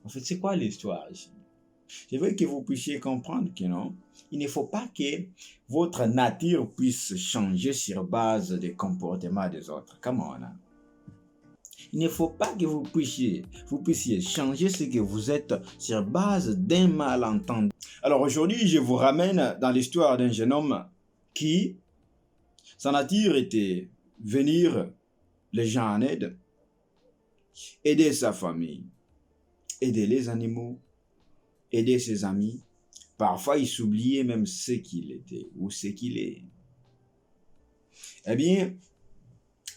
En fait, c'est quoi l'histoire ici? Je veux que vous puissiez comprendre que non, il ne faut pas que votre nature puisse changer sur base des comportements des autres. Come on, hein? Il ne faut pas que vous puissiez changer ce que vous êtes sur base d'un malentendu. Alors aujourd'hui, je vous ramène dans l'histoire d'un jeune homme qui, sa nature était venir les gens en aide, aider sa famille, aider les animaux, aider ses amis. Parfois, il s'oubliait même ce qu'il était ou ce qu'il est. Eh bien,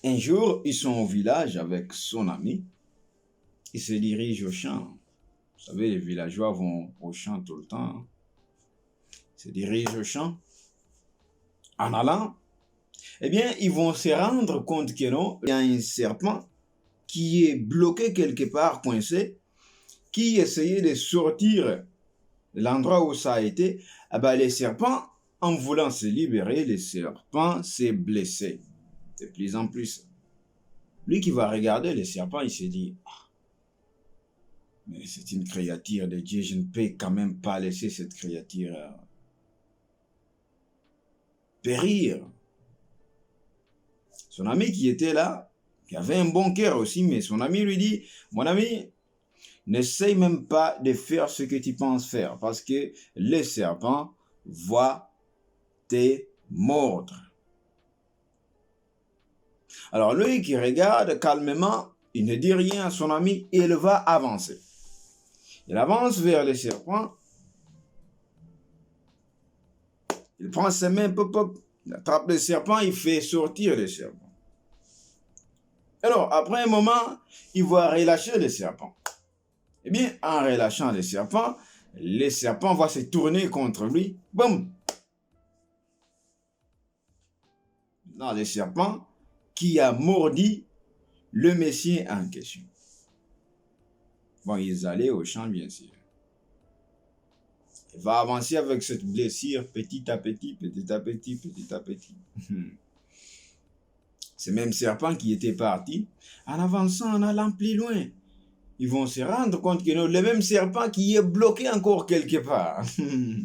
un jour, ils sont au village avec son ami. Il se dirige au champ. Vous savez, les villageois vont au champ tout le temps. Ils se dirigent au champ. En allant, eh bien, ils vont se rendre compte que non, il y a un serpent qui est bloqué quelque part, coincé, qui essayait de sortir de l'endroit où ça a été. Eh bien, les serpents, en voulant se libérer, le serpent s'est blessé. De plus en plus. Lui qui va regarder le serpent, il se dit, mais c'est une créature de Dieu, je ne peux quand même pas laisser cette créature périr. Son ami qui était là, qui avait un bon cœur aussi, mais son ami lui dit, mon ami, n'essaye même pas de faire ce que tu penses faire, parce que le serpent va te mordre. Alors lui qui regarde calmement, il ne dit rien à son ami et il va avancer. Il avance vers le serpent. Il prend ses mains, il attrape le serpent, il fait sortir le serpent. Alors, après un moment, il va relâcher le serpent. Eh bien, en relâchant le serpent va se tourner contre lui. Boum! Dans le serpent qui a mordu le monsieur en question. Bon, ils allaient au champ, bien sûr. Il va avancer avec cette blessure petit à petit, petit à petit, petit à petit. Ce même serpent qui était parti, en avançant, en allant plus loin, ils vont se rendre compte que le même serpent qui est bloqué encore quelque part. Vous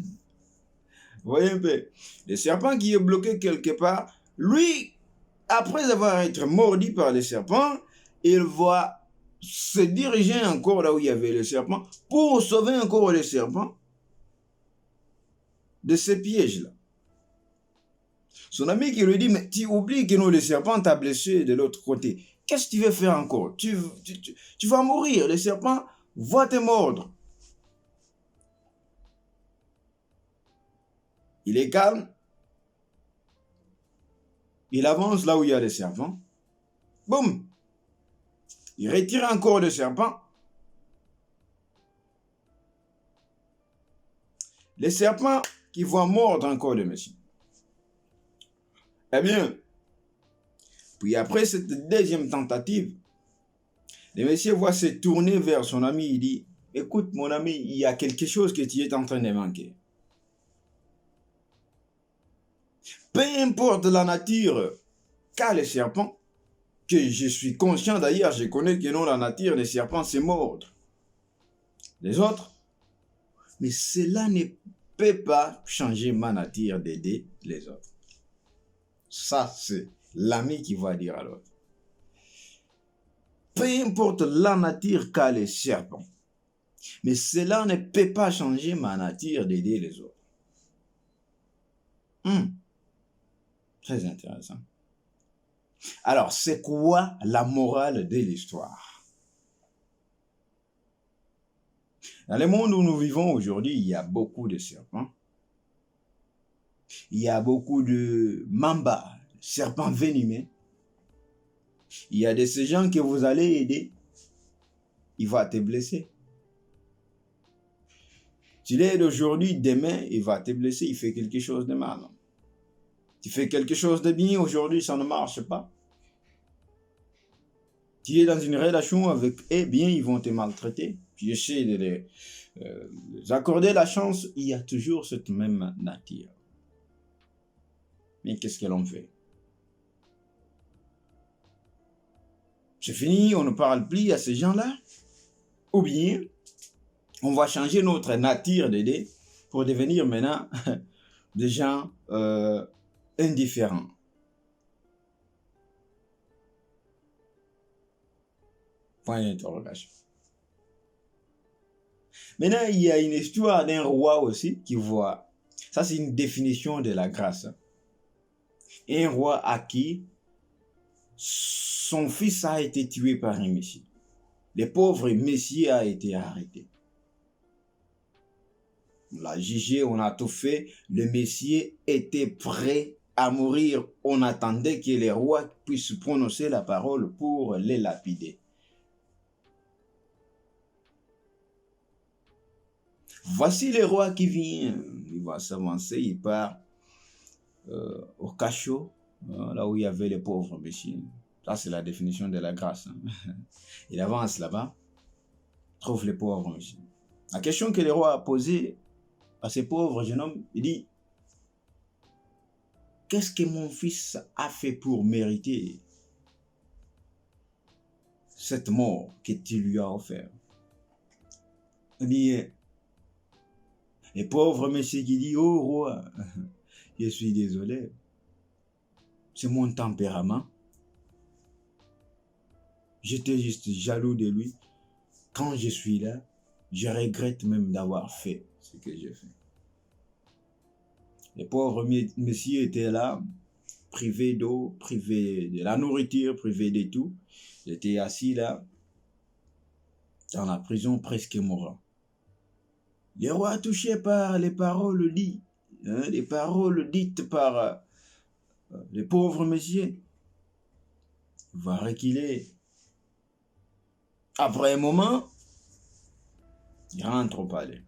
voyez un peu? Le serpent qui est bloqué quelque part, lui, après avoir été mordu par le serpent, il va se diriger encore là où il y avait le serpent pour sauver encore le serpent de ce piège-là. Son ami qui lui dit, mais tu oublies que le serpent t'a blessé de l'autre côté. Qu'est-ce que tu veux faire encore? Tu vas mourir, le serpent va te mordre. Il est calme. Il avance là où il y a le serpent. Boum! Il retire encore le serpent. Le serpent qui va mordre encore le monsieur. Eh bien, puis après cette deuxième tentative, le monsieur va se tourner vers son ami. Il dit, écoute mon ami, il y a quelque chose que tu es en train de manquer. Peu importe la nature qu'a le serpent, que je suis conscient d'ailleurs, je connais que non, la nature des serpents, c'est mordre les autres, mais cela ne peut pas changer ma nature d'aider les autres. Ça, c'est l'ami qui va dire à l'autre. Peu importe la nature qu'a le serpent, mais cela ne peut pas changer ma nature d'aider les autres. Très intéressant. Alors, c'est quoi la morale de l'histoire? Dans le monde où nous vivons aujourd'hui, il y a beaucoup de serpents. Il y a beaucoup de mambas, serpents venimeux. Il y a de ces gens que vous allez aider, il va te blesser. Tu l'aides aujourd'hui, demain, il va te blesser, il fait quelque chose de mal. Tu fais quelque chose de bien, aujourd'hui, ça ne marche pas. Tu es dans une relation avec eux, bien, ils vont te maltraiter. Tu essaies de les accorder la chance, il y a toujours cette même nature. Mais qu'est-ce que l'on fait? C'est fini, on ne parle plus à ces gens-là? Ou bien, On va changer notre nature d'aider pour devenir maintenant des gens indifférents. Point d'interrogation. Maintenant, il y a une histoire d'un roi aussi qui voit. Ça, c'est une définition de la grâce. Un roi à qui son fils a été tué par un messie. Le pauvre messie a été arrêté. On l'a jugé, on a tout fait. Le messie était prêt à mourir. On attendait que les rois puissent prononcer la parole pour les lapider. Voici le roi qui vient. Il va s'avancer, il part au cachot, là où il y avait les pauvres messieurs. Ça, c'est la définition de la grâce. Il avance là-bas, trouve les pauvres messieurs. La question que le roi a posée à ce pauvre jeune homme, il dit, qu'est-ce que mon fils a fait pour mériter cette mort que tu lui as offert? Il dit, le pauvre monsieur qui dit, oh roi, je suis désolé, c'est mon tempérament. J'étais juste jaloux de lui. Quand je suis là, je regrette même d'avoir fait ce que j'ai fait. Le pauvre monsieur était là, privé d'eau, privé de la nourriture, privé de tout. Il était assis là, dans la prison, presque mourant. Le roi touché par les paroles dites, les paroles dites par le pauvre monsieur, va reculer. Après un moment, il rentre au palais.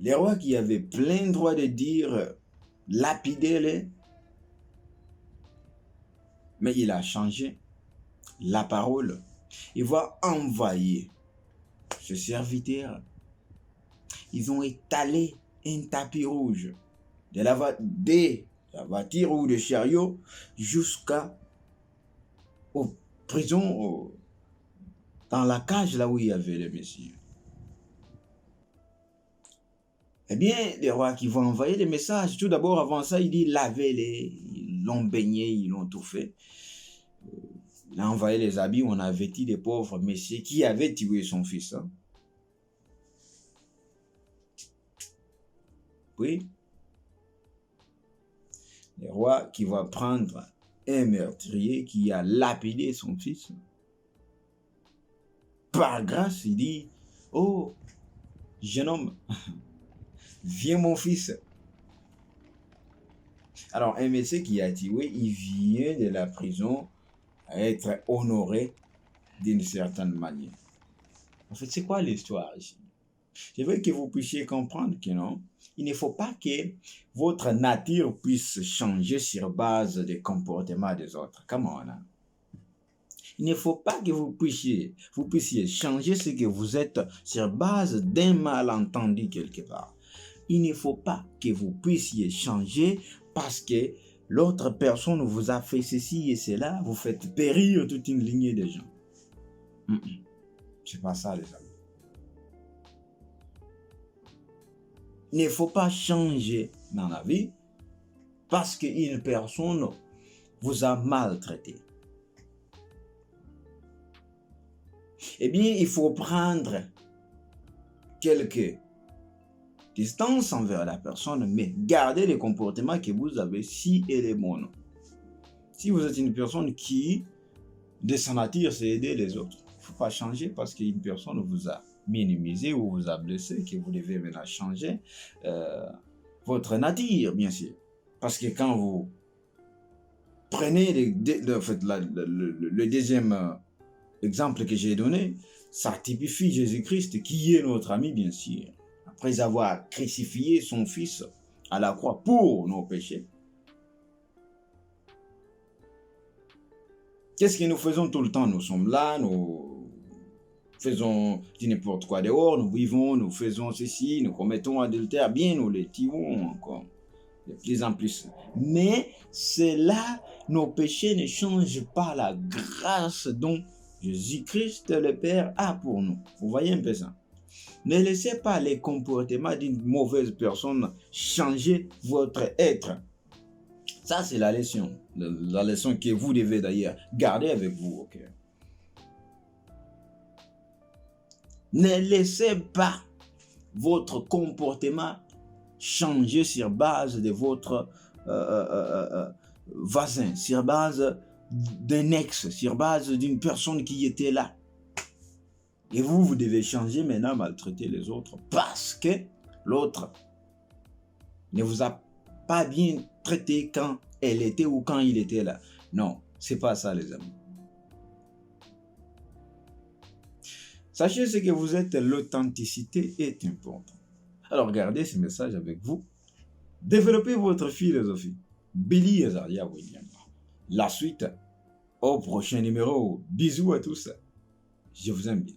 Le roi qui avait plein droit de dire lapidez-les, mais il a changé la parole. Il va envoyer ses serviteurs. Ils ont étalé un tapis rouge de la voiture ou de chariot jusqu'à aux prisons, dans la cage là où il y avait les messieurs. Eh bien, les rois qui vont envoyer des messages, tout d'abord avant ça, il dit lavez-les, ils l'ont baigné, ils l'ont tout fait. Il a envoyé les habits, on a vêtu des pauvres messieurs qui avaient tué son fils. Hein. Oui. Le roi qui va prendre un meurtrier qui a lapidé son fils. Par grâce, il dit, oh, jeune homme, viens mon fils. Alors, un monsieur qui a tué, il vient de la prison à être honoré d'une certaine manière. En fait, c'est quoi l'histoire ici? Je veux que vous puissiez comprendre que non, il ne faut pas que votre nature puisse changer sur base des comportements des autres. Comment on a? Il ne faut pas que vous puissiez changer ce que vous êtes sur base d'un malentendu quelque part. Il ne faut pas que vous puissiez changer parce que l'autre personne vous a fait ceci et cela, vous faites périr toute une lignée de gens. C'est pas ça, les amis. Il ne faut pas changer dans la vie parce qu'une personne vous a maltraité. Eh bien, il faut prendre quelques distances envers la personne, mais garder les comportements que vous avez si elle est bonne. Si vous êtes une personne qui, de sa nature, c'est aider les autres, il ne faut pas changer parce qu'une personne vous a minimisé ou vous a blessé, que vous devez maintenant changer votre nature, bien sûr. Parce que quand vous prenez le deuxième exemple que j'ai donné, ça typifie Jésus-Christ qui est notre ami, bien sûr. Après avoir crucifié son fils à la croix pour nos péchés. Qu'est-ce que nous faisons tout le temps? Nous sommes là, nous faisons n'importe quoi dehors, nous vivons, nous faisons ceci, nous commettons adultère, bien nous les tuons encore, de plus en plus. Mais c'est là, nos péchés ne changent pas la grâce dont Jésus-Christ, le Père, a pour nous. Vous voyez un peu ça? Ne laissez pas les comportements d'une mauvaise personne changer votre être. Ça, c'est la leçon. La leçon que vous devez d'ailleurs garder avec vous au cœur. Ne laissez pas votre comportement changer sur base de votre voisin, sur base d'un ex, sur base d'une personne qui était là. Et vous devez changer maintenant, maltraiter les autres parce que l'autre ne vous a pas bien traité quand elle était ou quand il était là. Non, c'est pas ça, les amis. Sachez ce que vous êtes, l'authenticité est importante. Alors, gardez ce message avec vous. Développez votre philosophie. Billy Azaria William. La suite au prochain numéro. Bisous à tous. Je vous aime bien.